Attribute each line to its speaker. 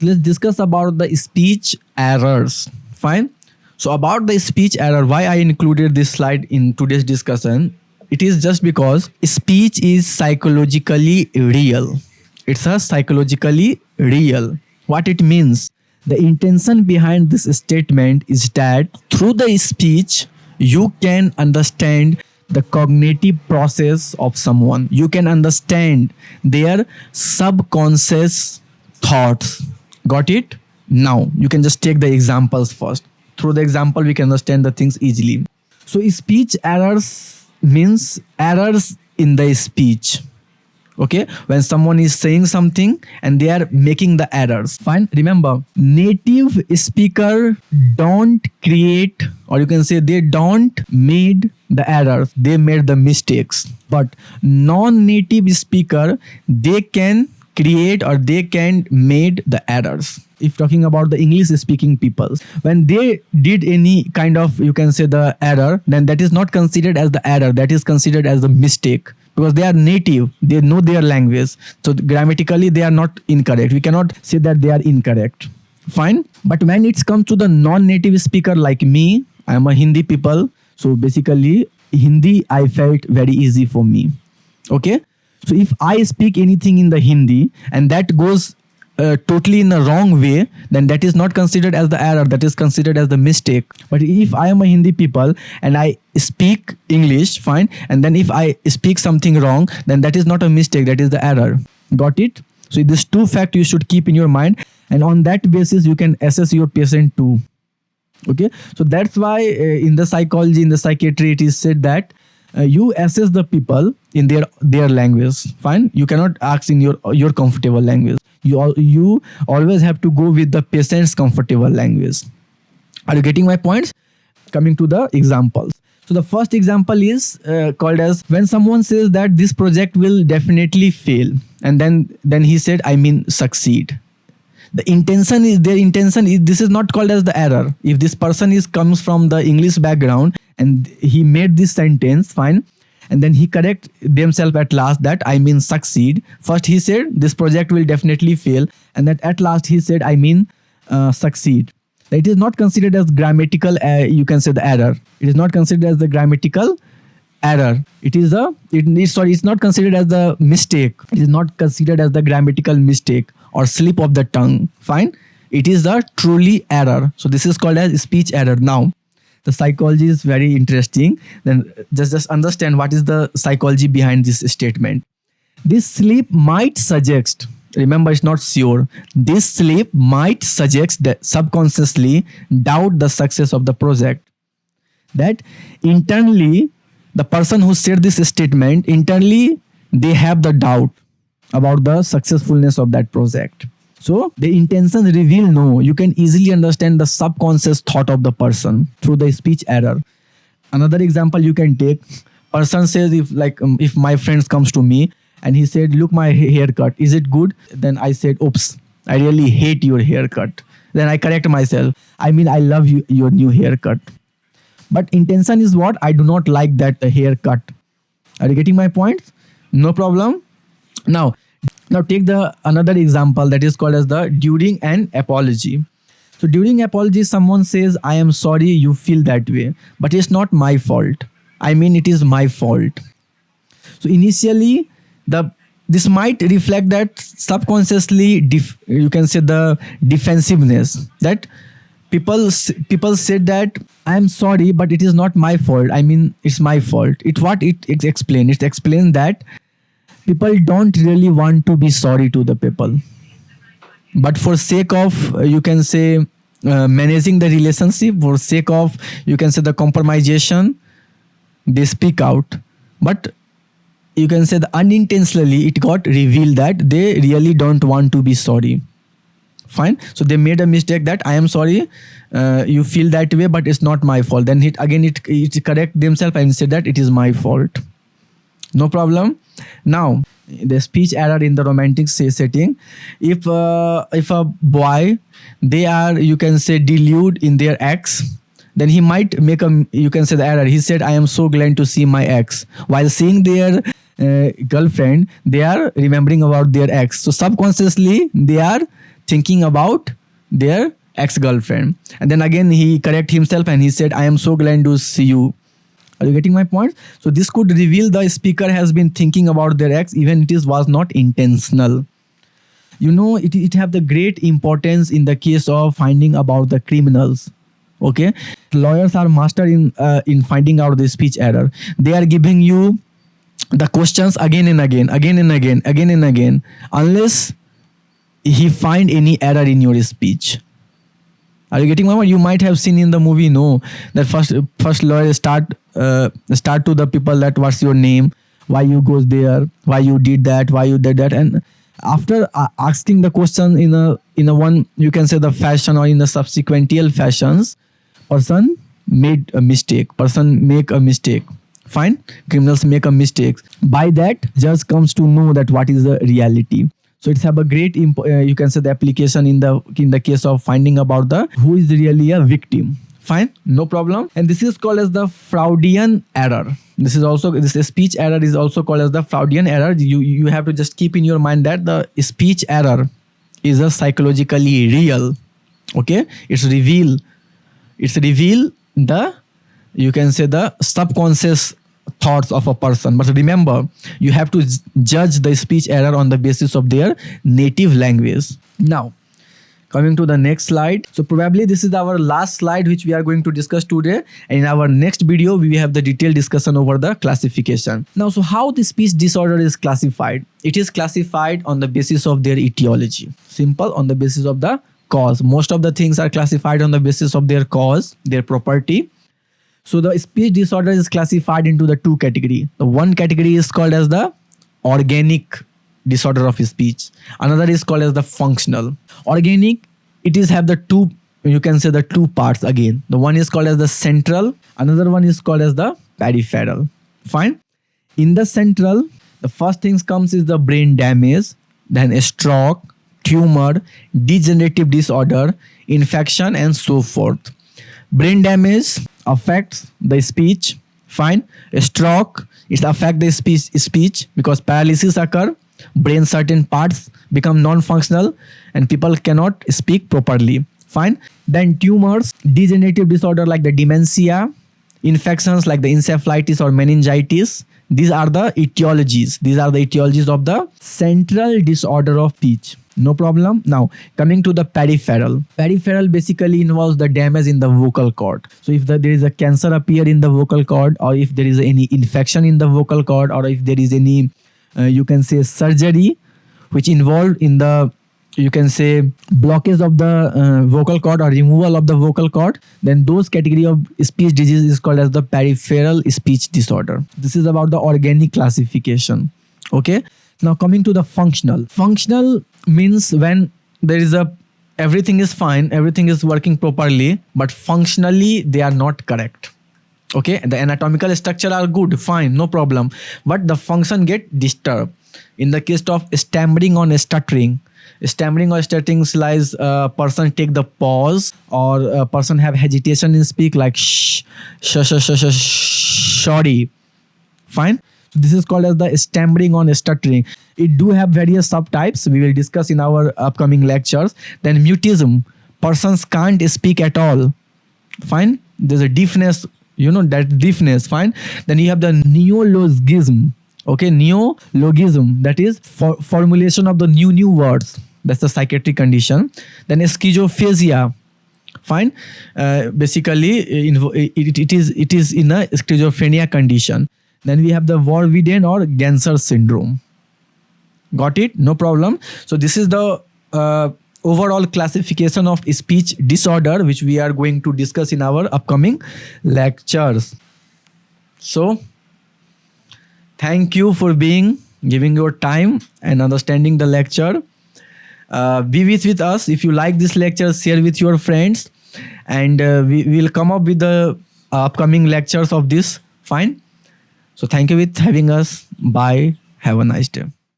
Speaker 1: Let's discuss about the speech errors. Fine. So about the speech error, why I included this slide in today's discussion, it is just because speech is psychologically real. It's a psychologically real. What it means, the intention behind this statement is that through the speech you can understand the cognitive process of someone. You can understand their subconscious thoughts. Got it? Now you can just take the examples first. Through the example we can understand the things easily. So speech errors means errors in the speech. Okay, when someone is saying something and they are making the errors. Fine, remember, native speaker don't create, or you can say they don't made the errors, they made the mistakes. But non-native speaker, they can create or they can made the errors. If talking about the English speaking people, when they did any kind of, you can say, the error, then that is not considered as the error, that is considered as the mistake, because they are native, they know their language, so grammatically they are not incorrect, we cannot say that they are incorrect. Fine. But when it's come to the non-native speaker like me, I am a Hindi people, so basically Hindi I felt very easy for me. Okay, so if I speak anything in the Hindi and that goes totally in the wrong way, then that is not considered as the error, that is considered as the mistake. But if I am a Hindi people and I speak English, fine, and then if I speak something wrong, then that is not a mistake, that is the error. Got it? So these two facts you should keep in your mind, and on that basis you can assess your patient too. Okay, so that's why in the psychology, in the psychiatry, it is said that you assess the people in their language. Fine, you cannot ask in your comfortable language. You always have to go with the patient's comfortable language. Are you getting my points? Coming to the examples. So the first example is called as when someone says that this project will definitely fail, and then he said, I mean succeed. The intention is, their intention is, this is not called as the error. If this person comes from the English background and he made this sentence, fine, and then he correct themselves at last that I mean succeed. First he said this project will definitely fail, and that at last he said I mean succeed. It is not considered as grammatical, you can say, the error. It is not considered as the grammatical error. It's not considered as the mistake. It is not considered as the grammatical mistake or slip of the tongue. Fine, it is the truly error. So this is called as speech error. Now the psychology is very interesting. Then just understand what is the psychology behind this statement. This slip might suggest, remember it's not sure, this slip might suggest that subconsciously doubt the success of the project. That internally, the person who said this statement, internally they have the doubt about the successfulness of that project. So the intention reveal no. You can easily understand the subconscious thought of the person through the speech error. Another example you can take. Person says, if my friends comes to me and he said, look my haircut, is it good? Then I said, oops, I really hate your haircut. Then I correct myself. I mean, I love your new haircut. But intention is what? I do not like that haircut. Are you getting my point? No problem. Now take the another example that is called as the during an apology. So during apology, someone says, I am sorry you feel that way, but it's not my fault. I mean, it is my fault. So initially, this might reflect that subconsciously, you can say the defensiveness, that people said that I am sorry, but it is not my fault. I mean, it's my fault. It explains. It explains that people don't really want to be sorry to the people, but for sake of, you can say, managing the relationship, for sake of, you can say, the compromisation, they speak out. But you can say the unintentionally it got revealed that they really don't want to be sorry. Fine, so they made a mistake that I am sorry you feel that way, but it's not my fault. Then it correct themselves and said that it is my fault. No problem. Now the speech error in the romantic setting, if a boy, they are, you can say, deluded in their ex, then he might make you can say, the error. He said, I am so glad to see my ex. While seeing their girlfriend, they are remembering about their ex. So subconsciously they are thinking about their ex-girlfriend. And then again he correct himself and he said, I am so glad to see you. Are you getting my point? So this could reveal the speaker has been thinking about their ex, even it was not intentional. It have the great importance in the case of finding about the criminals. Okay, lawyers are master in finding out the speech error. They are giving you the questions again and again, unless he find any error in your speech. Are you getting my point? You might have seen in the movie, no, that first lawyer start to the people that what's your name, why you goes there, why you did that, why you did that, and after asking the question in a one, you can say, the fashion or in the subsequential fashions, person make a mistake. Fine, criminals make a mistake. By that, judge comes to know that what is the reality. So it's have a great you can say the application in the case of finding about the who is really a victim. Fine, no problem. And this is called as the Freudian error. This speech error is also called as the Freudian error. You have to just keep in your mind that the speech error is a psychologically real. Okay, it's reveal the, you can say, the subconscious thoughts of a person. But remember, you have to judge the speech error on the basis of their native language. Now, coming to the next slide. So probably this is our last slide which we are going to discuss today. And in our next video, we have the detailed discussion over the classification. Now, so how the speech disorder is classified? It is classified on the basis of their etiology. Simple, on the basis of the cause. Most of the things are classified on the basis of their cause, their property. So the speech disorder is classified into the two categories. The one category is called as the organic disorder of speech. Another is called as the functional. Organic, it is have the two, you can say, the two parts again. The one is called as the central, another one is called as the peripheral. Fine. In the central, the first things comes is the brain damage, then a stroke, tumor, degenerative disorder, infection, and so forth. Brain damage affects the speech. Fine. A stroke, it affects the speech because paralysis occur. Brain certain parts become non-functional and people cannot speak properly. Fine. Then tumors, degenerative disorder like the dementia, infections like the encephalitis or meningitis. These are the etiologies. These are the etiologies of the central disorder of speech. No problem. Now, coming to the peripheral. Peripheral basically involves the damage in the vocal cord. So if there is a cancer appear in the vocal cord, or if there is any infection in the vocal cord, or if there is any, you can say, surgery which involved in the, you can say, blockage of the vocal cord or removal of the vocal cord, then those category of speech disease is called as the peripheral speech disorder. This is about the organic classification. Okay. Now coming to the functional. Functional means when there is everything is fine, everything is working properly, but functionally they are not correct. Okay, the anatomical structure are good, fine, no problem, but the function get disturbed. In the case of stammering or stuttering, lies person take the pause, or a person have hesitation in speak like sorry. Fine. So this is called as the stammering or stuttering. It do have various subtypes. We will discuss in our upcoming lectures. Then mutism. Persons can't speak at all. Fine. There's a deafness. You know that deafness. Fine. Then you have the neologism. Okay. Neologism. That is formulation of the new words. That's the psychiatric condition. Then schizophrenia. Fine. Basically, it is in a schizophrenia condition. Then we have the Vorwiden or Ganser syndrome. Got it? No problem. So this is the overall classification of speech disorder, which we are going to discuss in our upcoming lectures. So thank you for giving your time and understanding the lecture. Be with us. If you like this lecture, share with your friends, and we will come up with the upcoming lectures of this. Fine. So thank you with having us. Bye. Have a nice day.